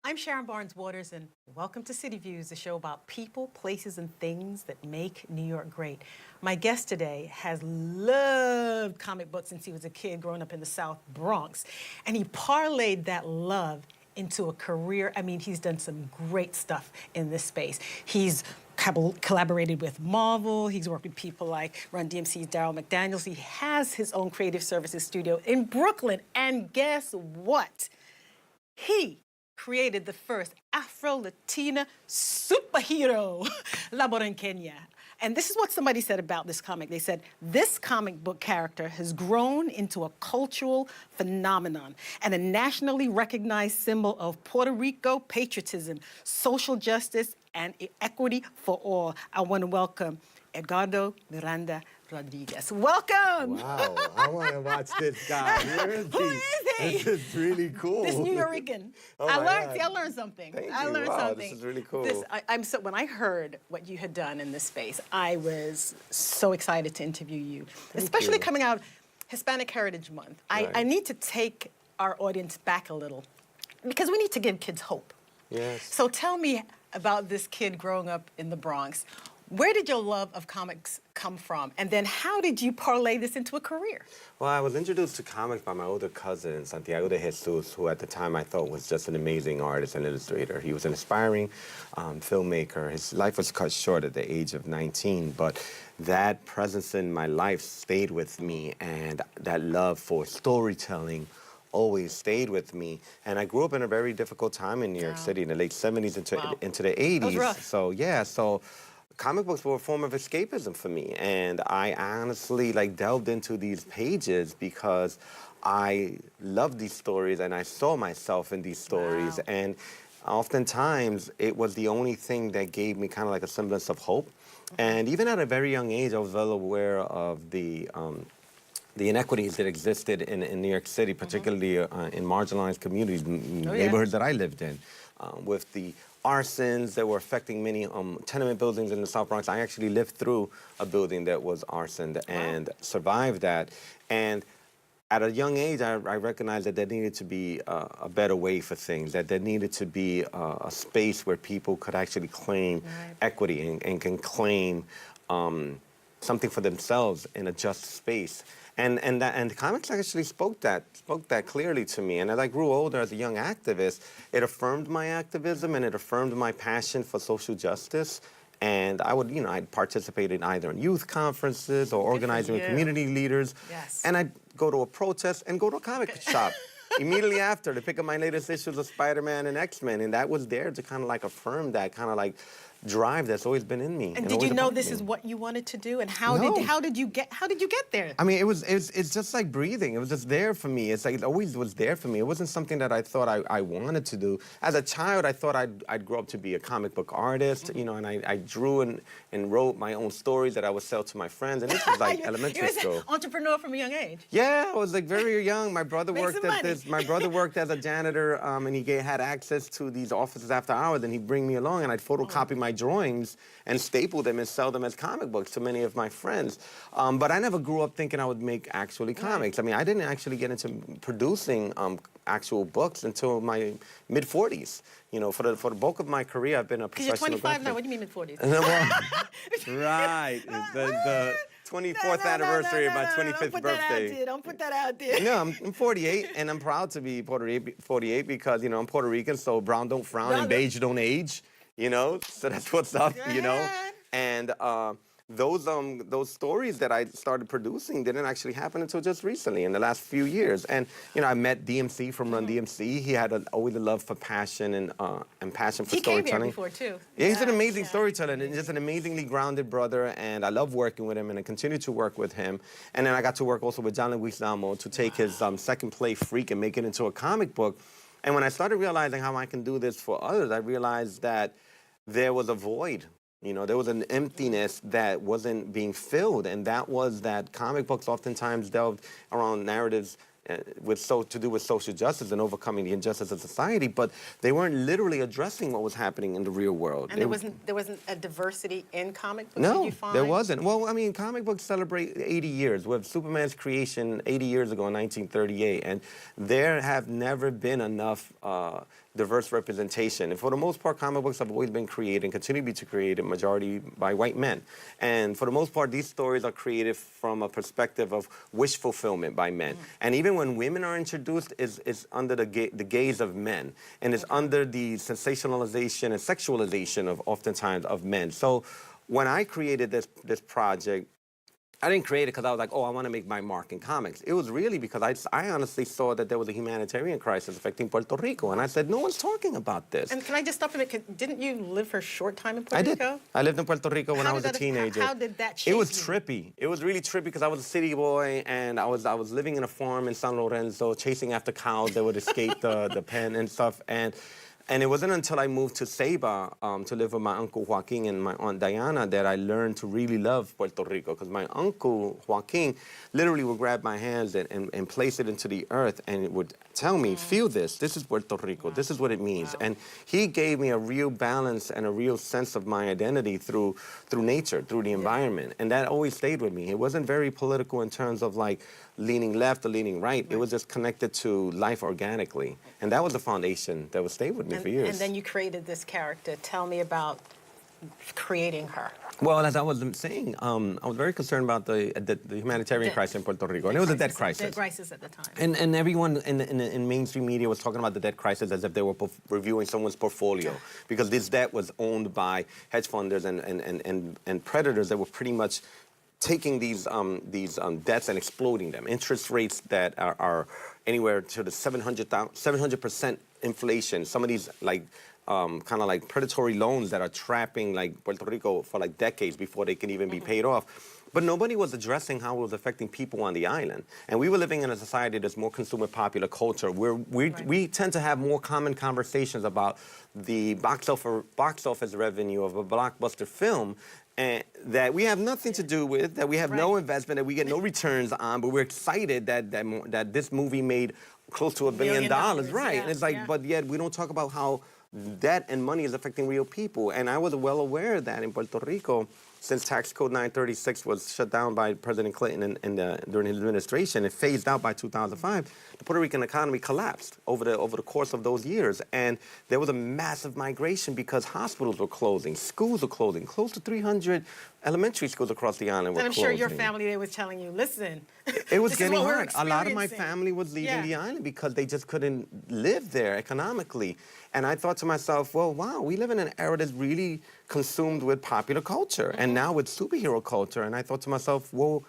I'm Sharon Barnes-Waters, and welcome to City Views, the show about people, places, and things that make New York great. My guest today has loved comic books since he was a kid growing up in the South Bronx, and he parlayed that love into a career. I mean, he's done some great stuff in this space. He's collaborated with Marvel. He's worked with people like Run DMC's Daryl McDaniels. He has his own creative services studio in Brooklyn, and guess what? He created the first Afro-Latina superhero, La Boriqueña. And this is what somebody said about this comic. They said, this comic book character has grown into a cultural phenomenon and a nationally recognized symbol of Puerto Rico patriotism, social justice, and equity for all. I want to welcome Edgardo Miranda-Rodriguez. Welcome. Wow, I want to watch this guy. Who is he? This is really cool. This New Yorican. Oh I my learned something. Thank I you. learned Wow, something. this is really cool. When I heard what you had done in this space, I was so excited to interview you, especially you. coming out Hispanic Heritage Month. Right. I need to take our audience back a little because we need to give kids hope. Yes. So tell me about this kid growing up in the Bronx. Where did your love of comics come from? And then how did you parlay this into a career? Well, I was introduced to comics by my older cousin, Santiago de Jesus, who at the time I thought was just an amazing artist and illustrator. He was an aspiring filmmaker. His life was cut short at the age of 19, but that presence in my life stayed with me, and that love for storytelling always stayed with me. And I grew up in a very difficult time in New York City in the late 70s into the 80s. That was rough. So, yeah, comic books were a form of escapism for me, and I honestly delved into these pages because I loved these stories and I saw myself in these stories. Wow. And oftentimes it was the only thing that gave me kind of like a semblance of hope. And even at a very young age, I was well aware of the inequities that existed in New York City, particularly in marginalized communities, neighborhoods that I lived in, with the arsons that were affecting many tenement buildings in the South Bronx. I actually lived through a building that was arsoned and survived that. And at a young age, I recognized that there needed to be a better way for things, that there needed to be a space where people could actually claim equity and can claim something for themselves in a just space. And comics actually spoke that clearly to me. And as I grew older as a young activist, it affirmed my activism and it affirmed my passion for social justice. And I would, I'd participate in either in youth conferences or organizing with community leaders. Yes. And I'd go to a protest and go to a comic shop immediately after to pick up my latest issues of Spider-Man and X-Men. And that was there to kind of affirm that kind of drive that's always been in me. And did you know this is what you wanted to do? And how did you get there? I mean, it's just like breathing. It was just there for me. It's like it always was there for me. It wasn't something that I thought I wanted to do. As a child, I thought I'd grow up to be a comic book artist, and I drew and wrote my own stories that I would sell to my friends. And this was like elementary school. Entrepreneur from a young age. Yeah, I was very young. My brother worked at this. My brother worked as a janitor, and he had access to these offices after hours, and he'd bring me along, and I'd photocopy my drawings and staple them and sell them as comic books to many of my friends. But I never grew up thinking I would make actually comics. I mean, I didn't actually get into producing actual books until my mid-40s. For the bulk of my career, I've been a professional. You're 25 now. What do you mean mid-40s? Right. The 24th anniversary of my 25th birthday. Don't put that out there. No, I'm 48, and I'm proud to be 48 because, I'm Puerto Rican, so brown don't frown and beige don't age. So that's what's up, And those stories that I started producing didn't actually happen until just recently, in the last few years. And, I met DMC from Run DMC. He had always a love for passion and passion for storytelling. He came here before, too. Yeah, he's an amazing storyteller and just an amazingly grounded brother, and I love working with him, and I continue to work with him. And then I got to work also with John Leguizamo to take his second play, Freak, and make it into a comic book. And when I started realizing how I can do this for others, I realized that there was a void. There was an emptiness that wasn't being filled, and that was that comic books oftentimes delved around narratives to do with social justice and overcoming the injustice of society, but they weren't literally addressing what was happening in the real world. And there wasn't a diversity in comic books, no, did you find? There wasn't. Well, I mean, comic books celebrate 80 years. With Superman's creation 80 years ago in 1938, and there have never been enough diverse representation. And for the most part, comic books have always been created and continue to be created majority by white men. And for the most part, these stories are created from a perspective of wish fulfillment by men. And even when women are introduced, it's under the gaze of men. And it's under the sensationalization and sexualization of oftentimes of men. So when I created this project, I didn't create it because I was like, oh, I want to make my mark in comics. It was really because I honestly saw that there was a humanitarian crisis affecting Puerto Rico. And I said, no one's talking about this. And can I just stop a minute? Didn't you live for a short time in Puerto I did. Rico? I lived in Puerto Rico when I was a teenager. How did that shape It was you? trippy. It was really trippy because I was a city boy and I was living in a farm in San Lorenzo, chasing after cows that would escape the pen and stuff. And it wasn't until I moved to Ceiba to live with my uncle Joaquin and my aunt Diana that I learned to really love Puerto Rico. Because my uncle Joaquin literally would grab my hands and place it into the earth and it would tell me, feel this. This is Puerto Rico. This is what it means. Wow. And he gave me a real balance and a real sense of my identity through nature, through the environment. And that always stayed with me. It wasn't very political in terms of like leaning left or leaning right. It was just connected to life organically. And that was the foundation that would stay with me for years. And then you created this character. Tell me about creating her. Well, as I was saying, I was very concerned about the humanitarian crisis in Puerto Rico. And it was a debt crisis. Debt crisis at the time. And everyone in mainstream media was talking about the debt crisis as if they were reviewing someone's portfolio. Because this debt was owned by hedge funders and predators that were pretty much taking these debts and exploding them. Interest rates that are anywhere to the 700% inflation. Some of these like kind of like predatory loans that are trapping like Puerto Rico for like decades before they can even be paid off. But nobody was addressing how it was affecting people on the island. And we were living in a society that's more consumer popular culture, where we tend to have more common conversations about the box office revenue of a blockbuster film and that we have nothing to do with, that we have no investment, that we get no returns on, but we're excited that this movie made close to $1 billion. Right. Yeah, And it's like, but yet we don't talk about how debt and money is affecting real people. And I was well aware of that in Puerto Rico, since Tax Code 936 was shut down by President Clinton during his administration, it phased out by 2005. The Puerto Rican economy collapsed over the course of those years, and there was a massive migration because hospitals were closing, schools were closing, close to 300 elementary schools across the island were And I'm closing. sure your family there was telling you, listen, it was this getting is what we're hard. A lot of my experiencing. family was leaving Yeah. the island because they just couldn't live there economically. And I thought to myself, well, wow, we live in an era that's really consumed with popular culture and now with superhero culture. And I thought to myself, well,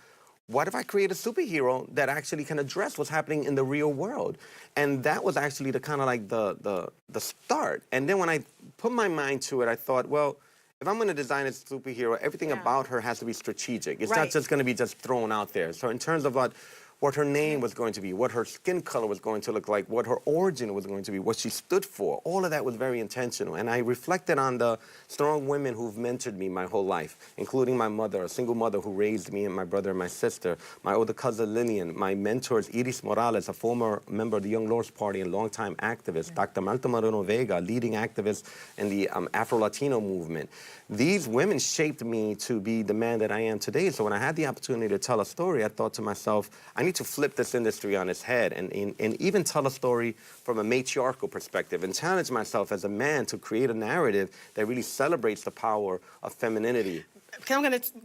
what if I create a superhero that actually can address what's happening in the real world? And that was actually the kind of like the start. And then when I put my mind to it, I thought, well, if I'm going to design a superhero, everything about her has to be strategic. It's not just going to be just thrown out there. So in terms of what her name was going to be, what her skin color was going to look like, what her origin was going to be, what she stood for, all of that was very intentional. And I reflected on the strong women who've mentored me my whole life, including my mother, a single mother who raised me and my brother and my sister, my older cousin Lillian, my mentors Iris Morales, a former member of the Young Lords Party and longtime activist, Dr. Malta Moreno Vega, leading activist in the Afro-Latino movement. These women shaped me to be the man that I am today. So when I had the opportunity to tell a story, I thought to myself, I need to flip this industry on its head and even tell a story from a matriarchal perspective and challenge myself as a man to create a narrative that really celebrates the power of femininity.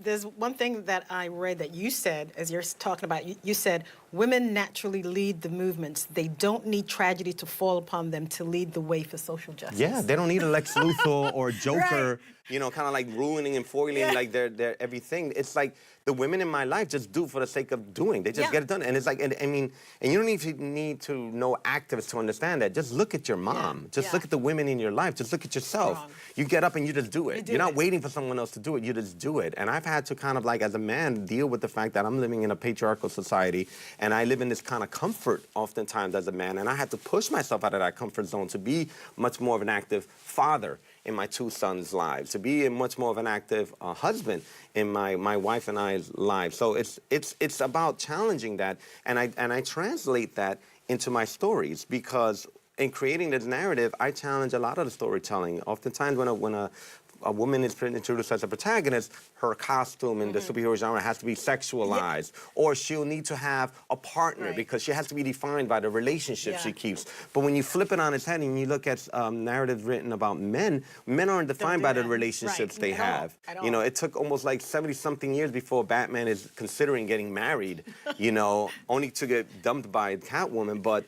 There's one thing that I read that you said, as you're talking about, you said, women naturally lead the movements. They don't need tragedy to fall upon them to lead the way for social justice. Yeah, they don't need a Lex Luthor or Joker, you know, kind of like ruining and foiling like their everything. It's like the women in my life just do for the sake of doing. They just get it done. And it's like, and you don't even need to know activists to understand that. Just look at your mom. Just look at the women in your life. Just look at yourself. Strong. You get up and you just do it. You're not waiting for someone else to do it. You just do it. And I've had to kind of like, as a man, deal with the fact that I'm living in a patriarchal society and I live in this kind of comfort oftentimes as a man. And I had to push myself out of that comfort zone to be much more of an active father in my two sons' lives, to be much more of an active husband in my wife and I's lives. So it's about challenging that, and I translate that into my stories because in creating this narrative, I challenge a lot of the storytelling. Oftentimes when a a woman is introduced as a protagonist, her costume in the superhero genre has to be sexualized, or she'll need to have a partner because she has to be defined by the relationship she keeps. But when you flip it on its head and you look at narratives written about men, men aren't defined by the relationships they have. You know, it took almost like 70-something years before Batman is considering getting married, you know, only to get dumped by Catwoman. But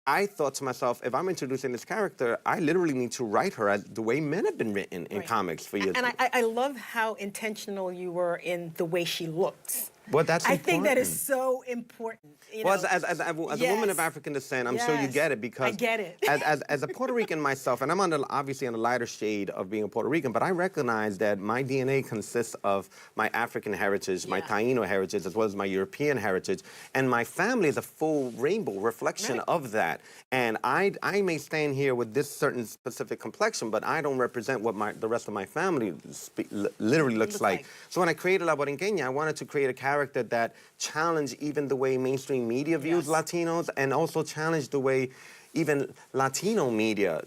I thought to myself, if I'm introducing this character, I literally need to write her as the way men have been written in comics for years. And I love how intentional you were in the way she looks. Well, that's important. I think that is so important. You know? As a woman of African descent, I'm sure you get it because I get it. as a Puerto Rican myself, and I'm obviously on the lighter shade of being a Puerto Rican, but I recognize that my DNA consists of my African heritage, my Taino heritage, as well as my European heritage, and my family is a full rainbow reflection of that. And I may stand here with this certain specific complexion, but I don't represent what the rest of my family literally looks like. So when I created La Boriqueña, I wanted to create a character that challenged even the way mainstream media views Latinos, and also challenged the way even Latino media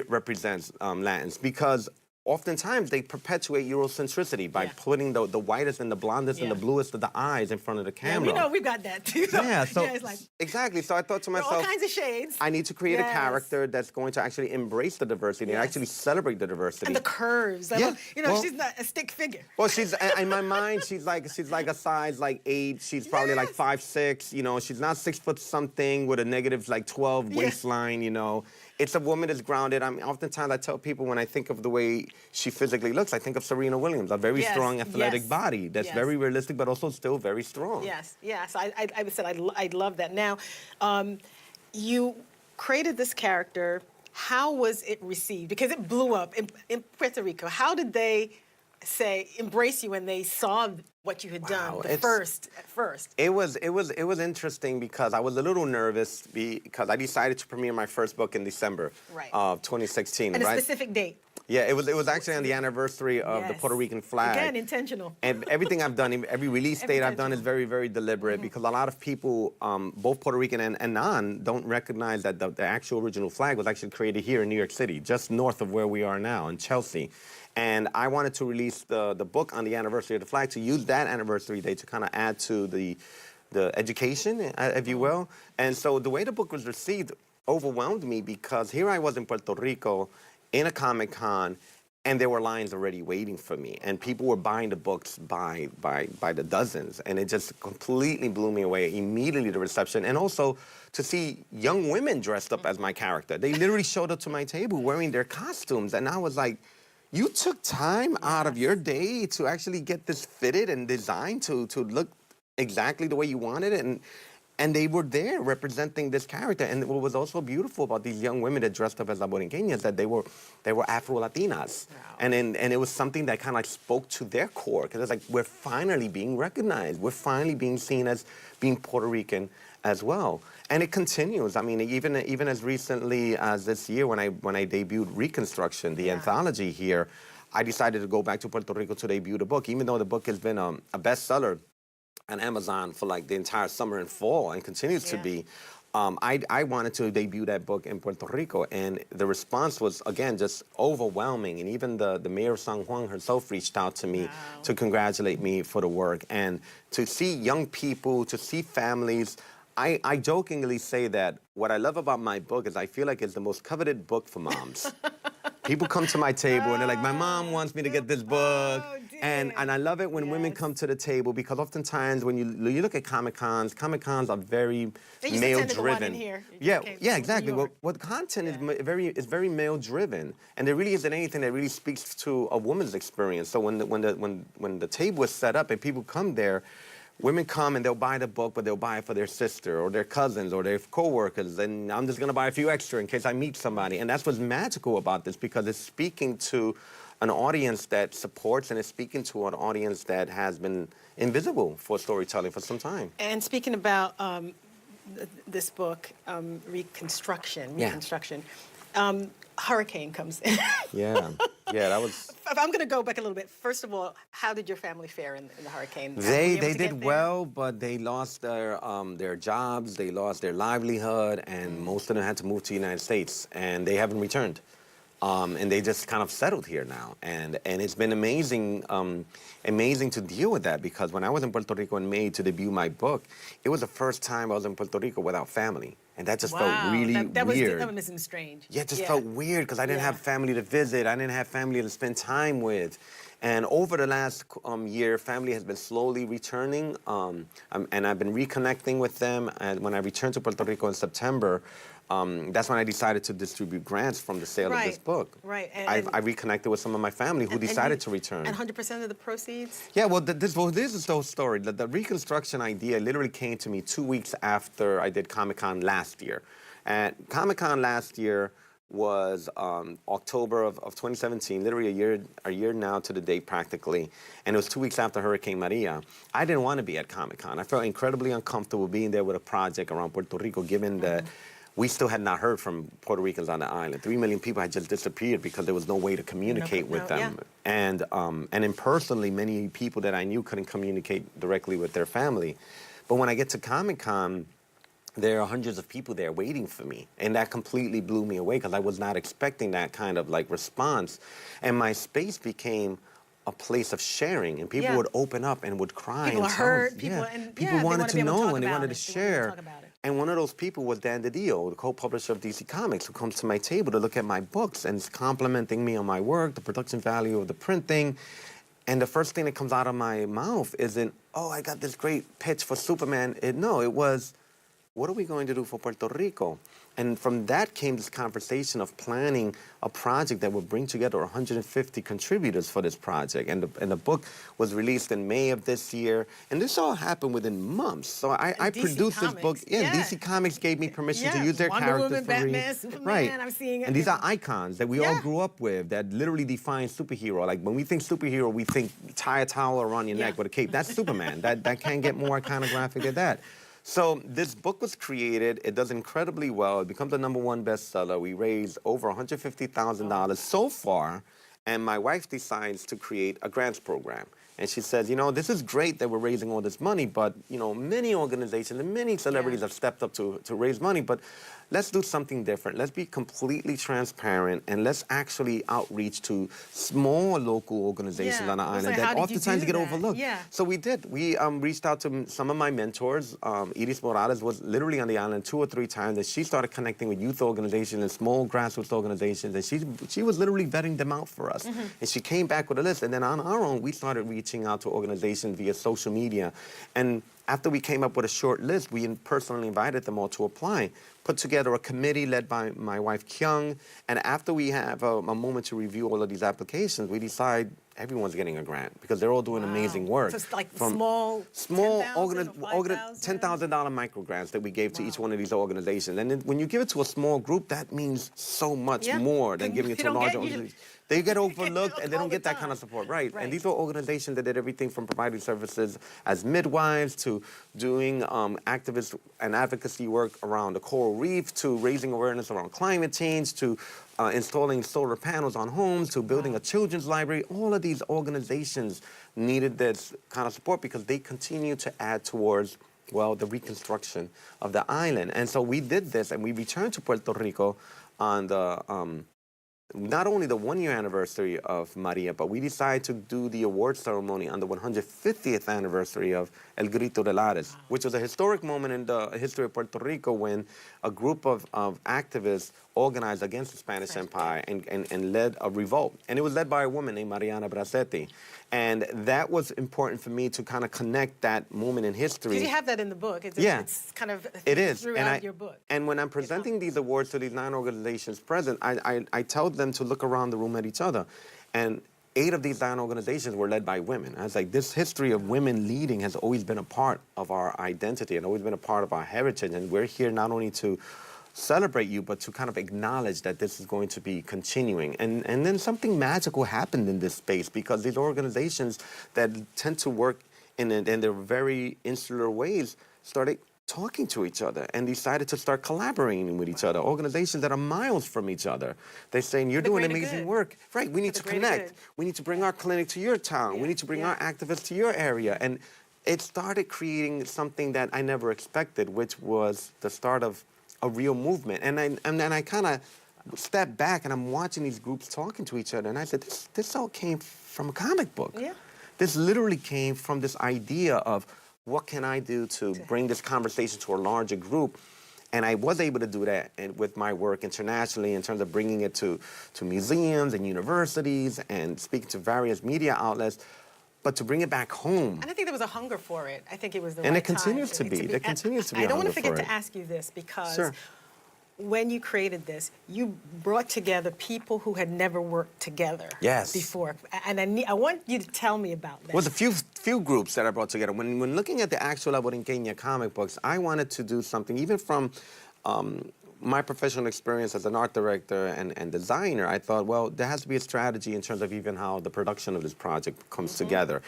represents Latins, because oftentimes they perpetuate Eurocentricity by putting the whitest and the blondest and the bluest of the eyes in front of the camera. Yeah, we know we've got that too. So, it's like, exactly. So I thought to myself, all kinds of shades. I need to create a character that's going to actually embrace the diversity and actually celebrate the diversity. And the curves. You know, she's not a stick figure. Well, she's in my mind, she's like a size like 8. She's probably like 5'6". You know, she's not 6 foot something with a negative like 12 waistline. You know. It's a woman that's grounded. I mean, oftentimes I tell people when I think of the way she physically looks, I think of Serena Williams, a very strong, athletic body that's very realistic, but also still very strong. Yes. I said I love that. Now, you created this character. How was it received? Because it blew up in Puerto Rico. How did they embrace you when they saw what you had done at first? It was interesting because I was a little nervous because I decided to premiere my first book in December of 2016. And a specific date. Yeah, it was actually on the anniversary of the Puerto Rican flag. Again, intentional. And everything I've done, every release date I've done is very, very deliberate because a lot of people, both Puerto Rican and non, don't recognize that the actual original flag was actually created here in New York City, just north of where we are now, in Chelsea. And I wanted to release the book on the anniversary of the flag to use that anniversary date to kind of add to the education, if you will. And so the way the book was received overwhelmed me because here I was in Puerto Rico in a Comic-Con, and there were lines already waiting for me. And people were buying the books by the dozens. And it just completely blew me away, immediately the reception. And also to see young women dressed up as my character. They literally showed up to my table wearing their costumes. And I was like, you took time out of your day to actually get this fitted and designed to look exactly the way you wanted it. And they were there representing this character. And what was also beautiful about these young women that dressed up as La Boriqueña is that they were Afro-Latinas. Wow. And it was something that kind of like spoke to their core, because it's like, we're finally being recognized. We're finally being seen as being Puerto Rican as well. And it continues. I mean, even as recently as this year when I debuted Reconstruction, the anthology here, I decided to go back to Puerto Rico to debut the book, even though the book has been a bestseller on Amazon for like the entire summer and fall and continues to be. I wanted to debut that book in Puerto Rico, and the response was, again, just overwhelming. And even the mayor of San Juan herself reached out to me to congratulate me for the work. And to see young people, to see families, I jokingly say that what I love about my book is I feel like it's the most coveted book for moms. People come to my table and they're like, my mom wants me to get this book. And I love it when women come to the table, because oftentimes when you look at Comic-Cons are very male-driven. Yeah, exactly. Well, the content is very male-driven, and there really isn't anything that really speaks to a woman's experience. So when the table is set up and people come there, women come and they'll buy the book, but they'll buy it for their sister or their cousins or their coworkers, and I'm just gonna buy a few extra in case I meet somebody. And that's what's magical about this, because it's speaking to an audience that supports, and it's speaking to an audience that has been invisible for storytelling for some time. And speaking about this book, Reconstruction, hurricane comes in. Yeah, that was... I'm going to go back a little bit. First of all, how did your family fare in the hurricane? They did well, but they lost their jobs, they lost their livelihood, and most of them had to move to the United States, and they haven't returned. And they just kind of settled here now, and it's been amazing, amazing to deal with that, because when I was in Puerto Rico in May to debut my book, it was the first time I was in Puerto Rico without family, and that just felt really weird. That was strange. Yeah, it just felt weird because I didn't have family to visit, I didn't have family to spend time with. And over the last year, family has been slowly returning, and I've been reconnecting with them. And when I returned to Puerto Rico in September, that's when I decided to distribute grants from the sale of this book. Right. I reconnected with some of my family who decided to return. And 100% of the proceeds? Yeah, well, this is the whole story. The reconstruction idea literally came to me 2 weeks after I did Comic-Con last year. And Comic-Con last year was October of 2017, literally a year now to the date practically, and it was 2 weeks after Hurricane Maria. I didn't want to be at Comic-Con. I felt incredibly uncomfortable being there with a project around Puerto Rico, given that we still had not heard from Puerto Ricans on the island. 3 million people had just disappeared because there was no way to communicate with them. And then personally, many people that I knew couldn't communicate directly with their family. But when I get to Comic-Con, there are hundreds of people there waiting for me. And that completely blew me away because I was not expecting that kind of like response. And my space became a place of sharing, and people would open up and would cry. People and hurt, people wanted to know and they wanted to share. And one of those people was Dan DiDio, the co-publisher of DC Comics, who comes to my table to look at my books and is complimenting me on my work, the production value of the printing. And the first thing that comes out of my mouth isn't, oh, I got this great pitch for Superman. No, it was, what are we going to do for Puerto Rico? And from that came this conversation of planning a project that would bring together 150 contributors for this project. And the book was released in May of this year. And this all happened within months. So I produced this book. Yeah, DC Comics gave me permission to use their Wonder characters Woman, for Batman, Superman, right. I'm seeing it. And these are icons that we all grew up with that literally define superhero. Like when we think superhero, we think tie a towel around your neck with a cape. That's Superman. That can't get more iconographic than that. So this book was created. It does incredibly well. It becomes the #1 bestseller. We raised over $150,000 so far, and my wife decides to create a grants program. And she says, you know, this is great that we're raising all this money, but, you know, many organizations and many celebrities have stepped up to raise money, but let's do something different. Let's be completely transparent, and let's actually outreach to small local organizations on the island that oftentimes get overlooked. So we did. We reached out to some of my mentors. Iris Morales was literally on the island 2 or 3 times, and she started connecting with youth organizations and small grassroots organizations, and she was literally vetting them out for us. And she came back with a list, and then on our own, we started reaching out to organizations via social media. And after we came up with a short list, we personally invited them all to apply, put together a committee led by my wife, Kyung, and after we have a moment to review all of these applications, we decide everyone's getting a grant because they're all doing amazing work. So it's like small $10,000 micro grants that we gave to each one of these organizations. And then when you give it to a small group, that means so much more than giving it to a larger organization. They get overlooked and they don't get that kind of support, right? And these are organizations that did everything from providing services as midwives to doing activist and advocacy work around the coral reef to raising awareness around climate change to installing solar panels on homes to building a children's library. All of these organizations needed this kind of support because they continue to add towards, well, the reconstruction of the island. And so we did this and we returned to Puerto Rico on the not only the 1-year anniversary of Maria, but we decided to do the award ceremony on the 150th anniversary of El Grito de Lares, which was a historic moment in the history of Puerto Rico when a group of activists organized against the Spanish Empire and led a revolt. And it was led by a woman named Mariana Bracetti. And that was important for me to kind of connect that moment in history. Because you have that in the book. It's kind of throughout your book. And when I'm presenting these awards to these 9 organizations present, I tell them to look around the room at each other. And 8 of these 9 organizations were led by women. I was like, this history of women leading has always been a part of our identity and always been a part of our heritage. And we're here not only to celebrate you, but to kind of acknowledge that this is going to be continuing. And then something magical happened in this space because these organizations that tend to work in their very insular ways started talking to each other and decided to start collaborating with each other. Organizations that are miles from each other. They're saying, you're doing amazing work. Right, we need to connect. We need to bring our clinic to your town. We need to bring our activists to your area. And it started creating something that I never expected, which was the start of a real movement. And I kind of, stepped back and I'm watching these groups talking to each other, and I said, this all came from a comic book. Yeah. This literally came from this idea of what can I do to bring this conversation to a larger group. And I was able to do that with my work internationally in terms of bringing it to museums and universities and speaking to various media outlets. But to bring it back home. And I think there was a hunger for it. I think it was the and right it continues time to be. There continues to be I a don't want hunger to forget for to it. ask you this because Sure. when you created this, you brought together people who had never worked together Yes. before. And I want you to tell me about that. Well, there's a few groups that I brought together. When looking at the actual Boriqueña comic books, I wanted to do something, even from my professional experience as an art director and designer, I thought, well, there has to be a strategy in terms of even how the production of this project comes together.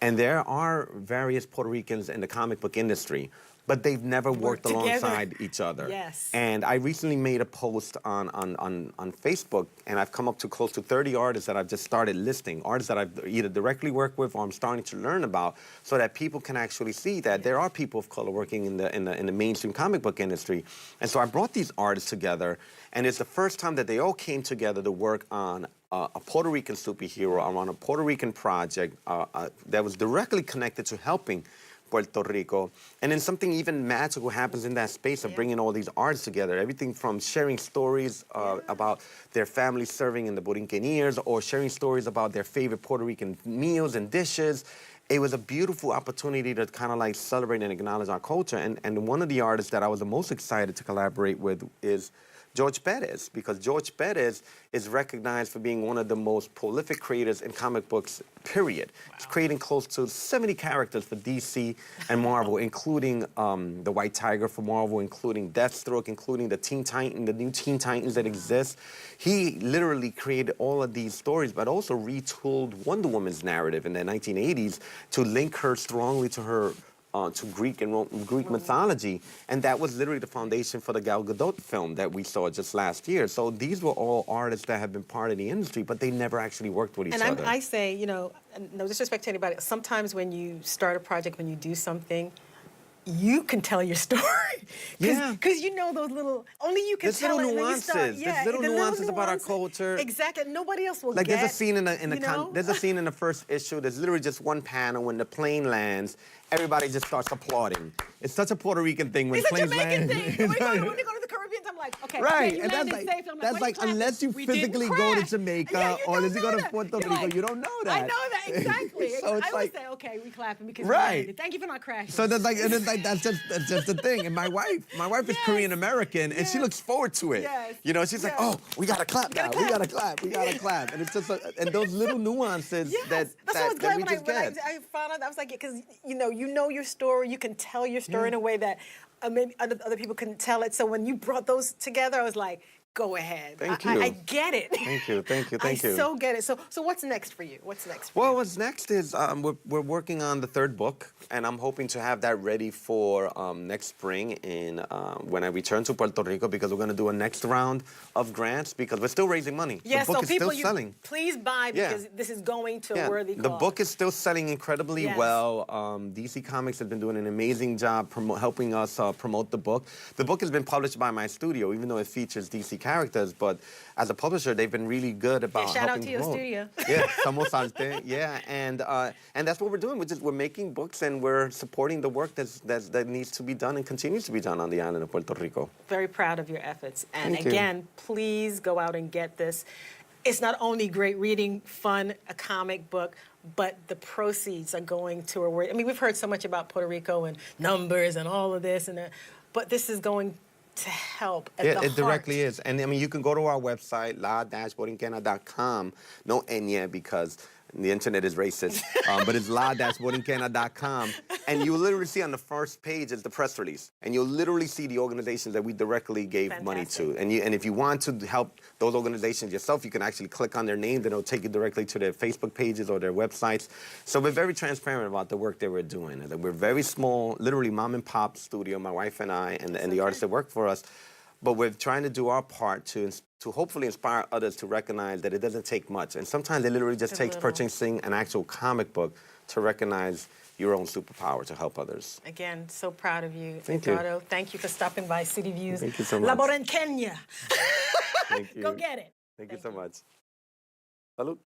And there are various Puerto Ricans in the comic book industry, but they've never worked alongside each other. Yes. And I recently made a post on Facebook, and I've come up to close to 30 artists that I've just started listing, artists that I've either directly worked with or I'm starting to learn about, so that people can actually see that there are people of color working in the mainstream comic book industry. And so I brought these artists together, and it's the first time that they all came together to work on a Puerto Rican superhero, on a Puerto Rican project that was directly connected to helping Puerto Rico. And then something even magical happens in that space of bringing all these artists together. Everything from sharing stories about their families serving in the Boriqueñas, or sharing stories about their favorite Puerto Rican meals and dishes. It was a beautiful opportunity to kind of like celebrate and acknowledge our culture. And one of the artists that I was the most excited to collaborate with is George Perez, because George Perez is recognized for being one of the most prolific creators in comic books, period. Wow. He's creating close to 70 characters for DC and Marvel, including the White Tiger for Marvel, including Deathstroke, including the new Teen Titans that exist. He literally created all of these stories, but also retooled Wonder Woman's narrative in the 1980s to link her strongly to her to Greek mythology, and that was literally the foundation for the Gal Gadot film that we saw just last year. So these were all artists that have been part of the industry, but they never actually worked with each other. And I say, you know, no disrespect to anybody, sometimes when you start a project, when you do something, you can tell your story. Because you know those little, only you can tell it when you start. There's little nuances about our culture. Exactly, nobody else will like get. There's a scene there's a scene in the first issue, there's literally just one panel when the plane lands, everybody just starts applauding. It's such a Puerto Rican thing when planes land. It's a Jamaican thing. When they go to the Caribbean, I'm like, okay, right, you and landed safe. I'm like, unless you physically go to Jamaica or unless you go to Puerto Rico, like, you don't know that. I know that, exactly. So it's I always say, okay, we clapping because we right. landed. Thank you for not crashing. So that's just the thing. And my wife is Korean American, and she looks forward to it. Yes. You know, she's like, oh, we gotta clap now. We gotta clap. And it's just and those little nuances that we just get. I found out, I was like, because you know your story, you can tell your story in a way that maybe other people can tell it. So when you brought those together, I was like, go ahead. Thank you. I get it. Thank you. I so get it. So what's next for you? What's next is we're working on the third book, and I'm hoping to have that ready for next spring when I return to Puerto Rico, because we're going to do a next round of grants because we're still raising money. Yeah, the book so is still selling. Please buy because this is going to a worthy cause. The book is still selling incredibly well. DC Comics has been doing an amazing job helping us promote the book. The book has been published by my studio, even though it features DC characters, but as a publisher, they've been really good about shout helping out to your studio. Yeah, Somos Arte. Yeah, and that's what we're doing. We're making books and we're supporting the work that needs to be done and continues to be done on the island of Puerto Rico. Very proud of your efforts. And Thank again, you. please go out and get this. It's not only great reading, fun, a comic book, but the proceeds are going to a word. I mean, we've heard so much about Puerto Rico and numbers and all of this, but this is going to help at the heart. It directly is. And I mean, you can go to our website, la-boriquena.com. No N yet because the internet is racist, but it's la-boriquena.com. And you'll literally see on the first page is the press release. And you'll literally see the organizations that we directly gave money to. And if you want to help those organizations yourself, you can actually click on their names and it'll take you directly to their Facebook pages or their websites. So we're very transparent about the work that we're doing. And we're very small, literally mom and pop studio, my wife and I, and the artists that work for us. But we're trying to do our part to hopefully inspire others to recognize that it doesn't take much. And sometimes it literally just takes purchasing an actual comic book to recognize your own superpower to help others. Again, so proud of you, Thank Edgardo. you. Thank you for stopping by City Views. Thank you so much. La Boriqueña. Thank you. Go get it. Thank you Thank so you. much. Salud.